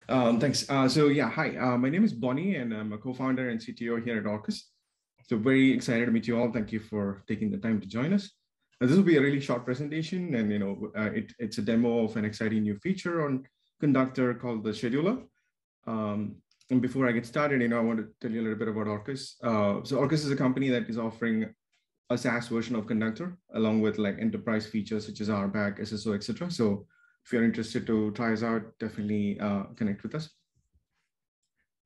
Thanks. Hi, my name is Bonnie and I'm a co-founder and CTO here at Orkes. So very excited to meet you all. Thank you for taking the time to join us. This will be a really short presentation and it's a demo of an exciting new feature on Conductor called the Scheduler. And before I get started, I want to tell you a little bit about Orkes. So Orkes is a company that is offering a SaaS version of Conductor along with like enterprise features such as RBAC, SSO, etc. So if you're interested to try us out, definitely connect with us.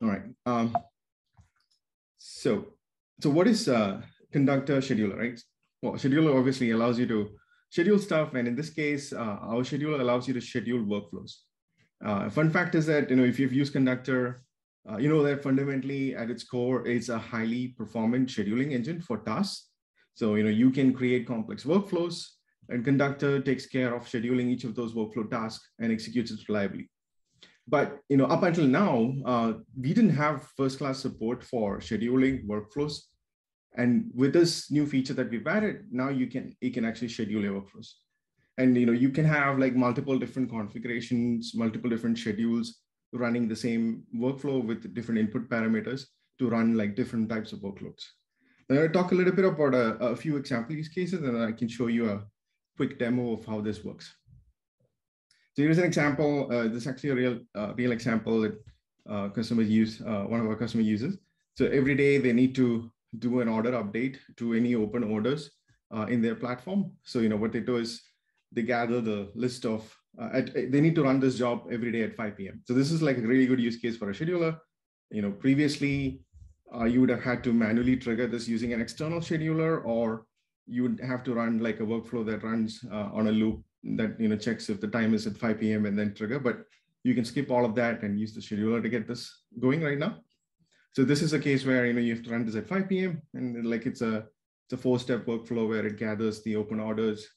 All right. So what is Conductor Scheduler, right? Well, Scheduler obviously allows you to schedule stuff. And in this case, our Scheduler allows you to schedule workflows. Fun fact is that, if you've used Conductor, you know that fundamentally at its core, it's a highly performant scheduling engine for tasks. So, you can create complex workflows, and Conductor takes care of scheduling each of those workflow tasks and executes it reliably. But up until now, we didn't have first-class support for scheduling workflows. And with this new feature that we've added, now you can actually schedule your workflows. And you can have like multiple different configurations, multiple different schedules running the same workflow with different input parameters to run like different types of workloads. I'm going to talk a little bit about a few example use cases, and I can show you a quick demo of how this works. So here's an example. This is actually a real example that customers use. One of our customer uses. So every day they need to do an order update to any open orders in their platform. So what they do is they gather the list of. They need to run this job every day at 5 p.m. So this is like a really good use case for a scheduler. Previously you would have had to manually trigger this using an external scheduler, or you would have to run like a workflow that runs on a loop that checks if the time is at 5 p.m. and then trigger. But you can skip all of that and use the scheduler to get this going right now. So this is a case where you have to run this at 5 p.m. and like it's a 4-step workflow where it gathers the open orders,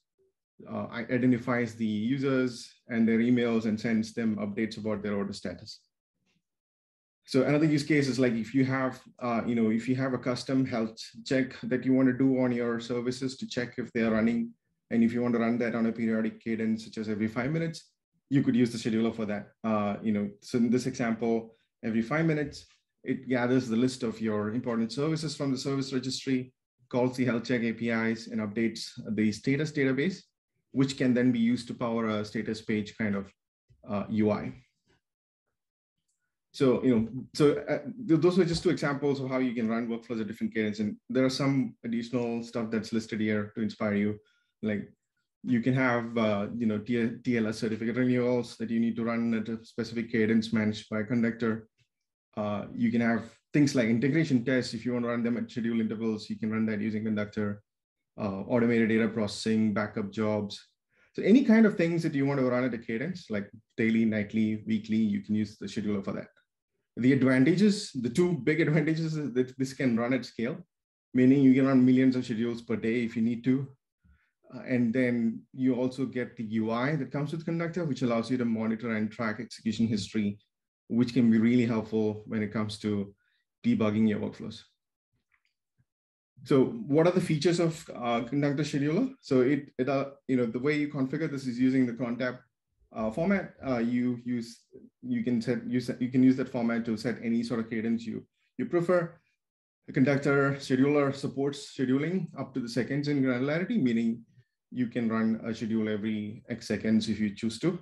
identifies the users and their emails, and sends them updates about their order status. So another use case is like if you have a custom health check that you want to do on your services to check if they are running, and if you want to run that on a periodic cadence, such as every 5 minutes, you could use the scheduler for that. So in this example, every 5 minutes, it gathers the list of your important services from the service registry, calls the health check APIs, and updates the status database, which can then be used to power a status page kind of UI. So, those are just two examples of how you can run workflows at different cadence. And there are some additional stuff that's listed here to inspire you. Like you can have, TLS certificate renewals that you need to run at a specific cadence managed by a Conductor. You can have things like integration tests. If you want to run them at schedule intervals, you can run that using Conductor. Automated data processing, backup jobs. So any kind of things that you want to run at a cadence, like daily, nightly, weekly, you can use the scheduler for that. The two big advantages is that this can run at scale, meaning you can run millions of schedules per day if you need to. And then you also get the UI that comes with Conductor, which allows you to monitor and track execution history, which can be really helpful when it comes to debugging your workflows. So what are the features of Conductor Scheduler? So the way you configure this is using the cron format. You can use that format to set any sort of cadence you prefer. The Conductor Scheduler supports scheduling up to the seconds in granularity, meaning you can run a schedule every X seconds if you choose to.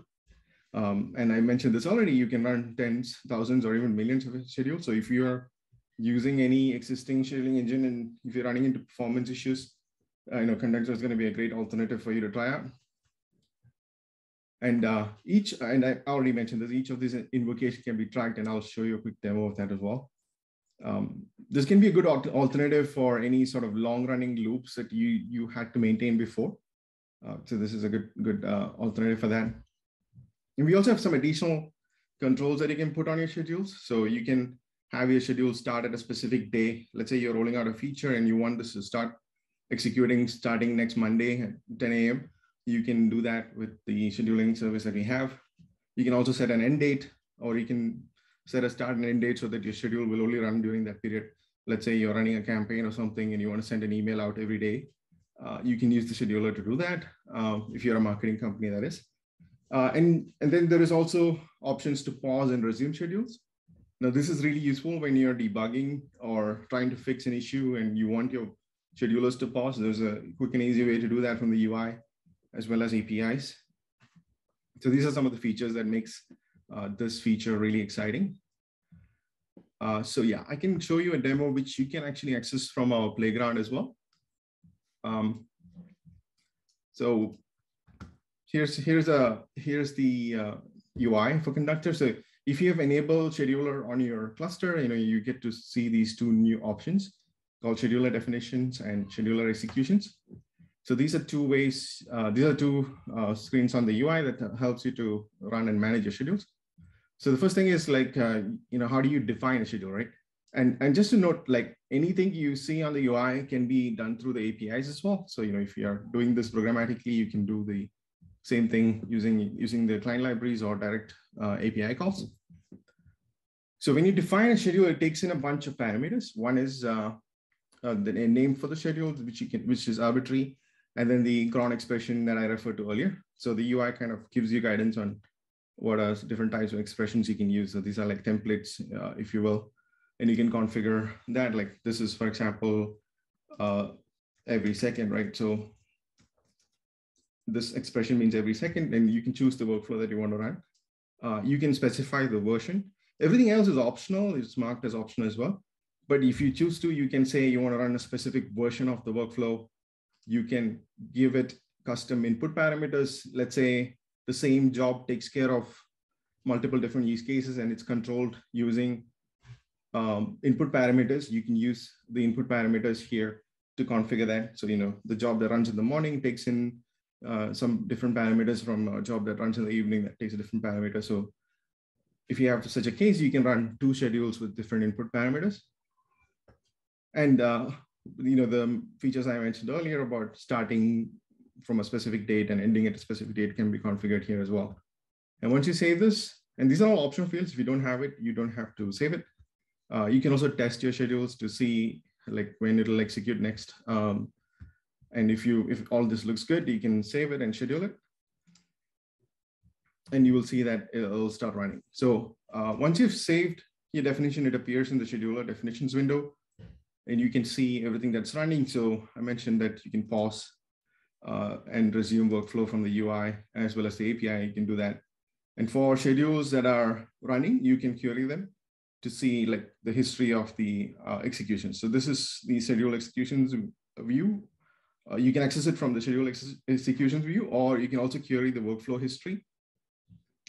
And I mentioned this already, you can run tens, thousands, or even millions of schedules. So if you're using any existing scheduling engine and if you're running into performance issues, Conductor is going to be a great alternative for you to try out. And I already mentioned that each of these invocations can be tracked, and I'll show you a quick demo of that as well. This can be a good alternative for any sort of long-running loops that you had to maintain before. So this is a good alternative for that. And we also have some additional controls that you can put on your schedules. So you can have your schedule start at a specific day. Let's say you're rolling out a feature and you want this to start executing starting next Monday at 10 a.m. You can do that with the scheduling service that we have. You can also set an end date, or you can set a start and end date so that your schedule will only run during that period. Let's say you're running a campaign or something and you want to send an email out every day. You can use the scheduler to do that if you're a marketing company, that is. And then there is also options to pause and resume schedules. Now, this is really useful when you're debugging or trying to fix an issue and you want your schedulers to pause. There's a quick and easy way to do that from the UI as well as APIs. So these are some of the features that makes this feature really exciting. So yeah, I can show you a demo which you can actually access from our playground as well. So here's the UI for Conductor. So if you have enabled scheduler on your cluster, you get to see these two new options called scheduler definitions and scheduler executions. So these are two ways, these are two screens on the UI that helps you to run and manage your schedules. So the first thing is like, how do you define a schedule, right? And just to note, like anything you see on the UI can be done through the APIs as well. So, if you are doing this programmatically, you can do the same thing using the client libraries or direct API calls. So when you define a schedule, it takes in a bunch of parameters. One is the name for the schedule, which is arbitrary, and then the cron expression that I referred to earlier. So the UI kind of gives you guidance on what are different types of expressions you can use. So these are like templates, if you will, and you can configure that. Like this is, for example, every second, right? So this expression means every second, and you can choose the workflow that you want to run. You can specify the version. Everything else is optional. It's marked as optional as well. But if you choose to, you can say you want to run a specific version of the workflow. You can give it custom input parameters. Let's say the same job takes care of multiple different use cases and it's controlled using input parameters. You can use the input parameters here to configure that. So, the job that runs in the morning takes in some different parameters from a job that runs in the evening that takes a different parameter. So if you have such a case, you can run two schedules with different input parameters. And, the features I mentioned earlier about starting from a specific date and ending at a specific date can be configured here as well. And once you save this, and these are all optional fields, if you don't have it, you don't have to save it. You can also test your schedules to see like when it'll execute next. And if all this looks good, you can save it and schedule it. And you will see that it'll start running. So once you've saved your definition, it appears in the scheduler definitions window. And you can see everything that's running. So I mentioned that you can pause and resume workflow from the UI as well as the API, you can do that. And for schedules that are running, you can query them to see like the history of the execution. So this is the schedule executions view. You can access it from the schedule executions view, or you can also query the workflow history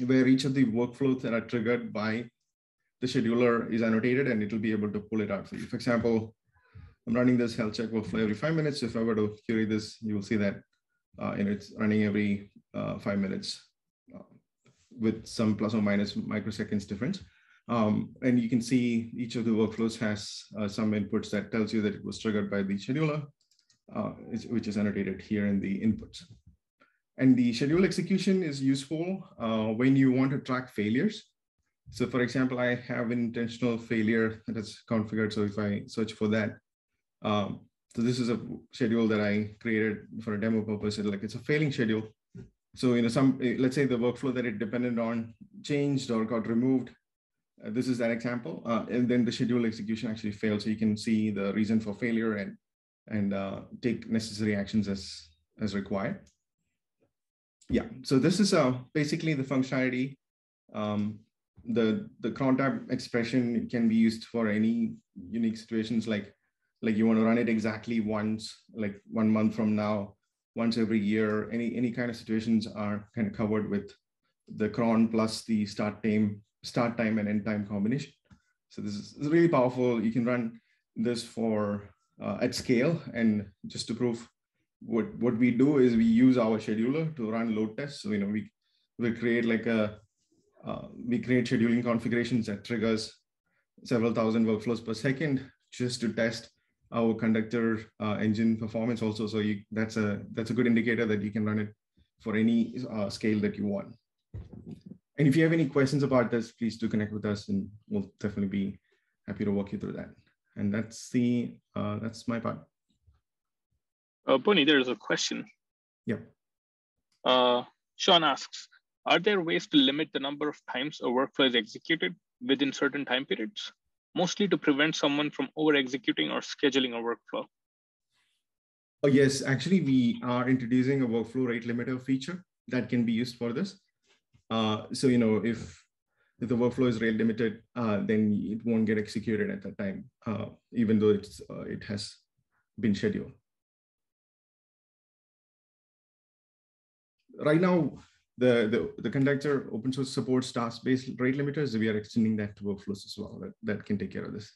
where each of the workflows that are triggered by the scheduler is annotated and it will be able to pull it out for you. For example, I'm running this health check workflow every 5 minutes. If I were to query this, you will see that it's running every 5 minutes with some plus or minus microseconds difference. And you can see each of the workflows has some inputs that tells you that it was triggered by the scheduler, which is annotated here in the inputs. And the schedule execution is useful when you want to track failures. So for example, I have an intentional failure that is configured. So if I search for that, so this is a schedule that I created for a demo purpose. It's a failing schedule. So let's say the workflow that it depended on changed or got removed. This is that example, and then the schedule execution actually failed. So you can see the reason for failure and take necessary actions as required. Yeah. So this is basically the functionality. The cron tab expression can be used for any unique situations, like you want to run it exactly once, like 1 month from now, once every year. Any kind of situations are kind of covered with the cron plus the start time and end time combination. So this is really powerful. You can run this for at scale. And just to prove what we do is we use our scheduler to run load tests. So we create we create scheduling configurations that triggers several thousand workflows per second just to test our Conductor engine performance also. So that's a good indicator that you can run it for any scale that you want. And if you have any questions about this, please do connect with us and we'll definitely be happy to walk you through that. And that's my part. Boney, there's a question. Yeah. Sean asks, Are there ways to limit the number of times a workflow is executed within certain time periods, mostly to prevent someone from over-executing or scheduling a workflow? Oh, yes, actually, we are introducing a workflow rate limiter feature that can be used for this. So, if the workflow is rate limited, then it won't get executed at that time, even though it has been scheduled. Right now, the Conductor open source supports task-based rate limiters. We are extending that to workflows as well that can take care of this.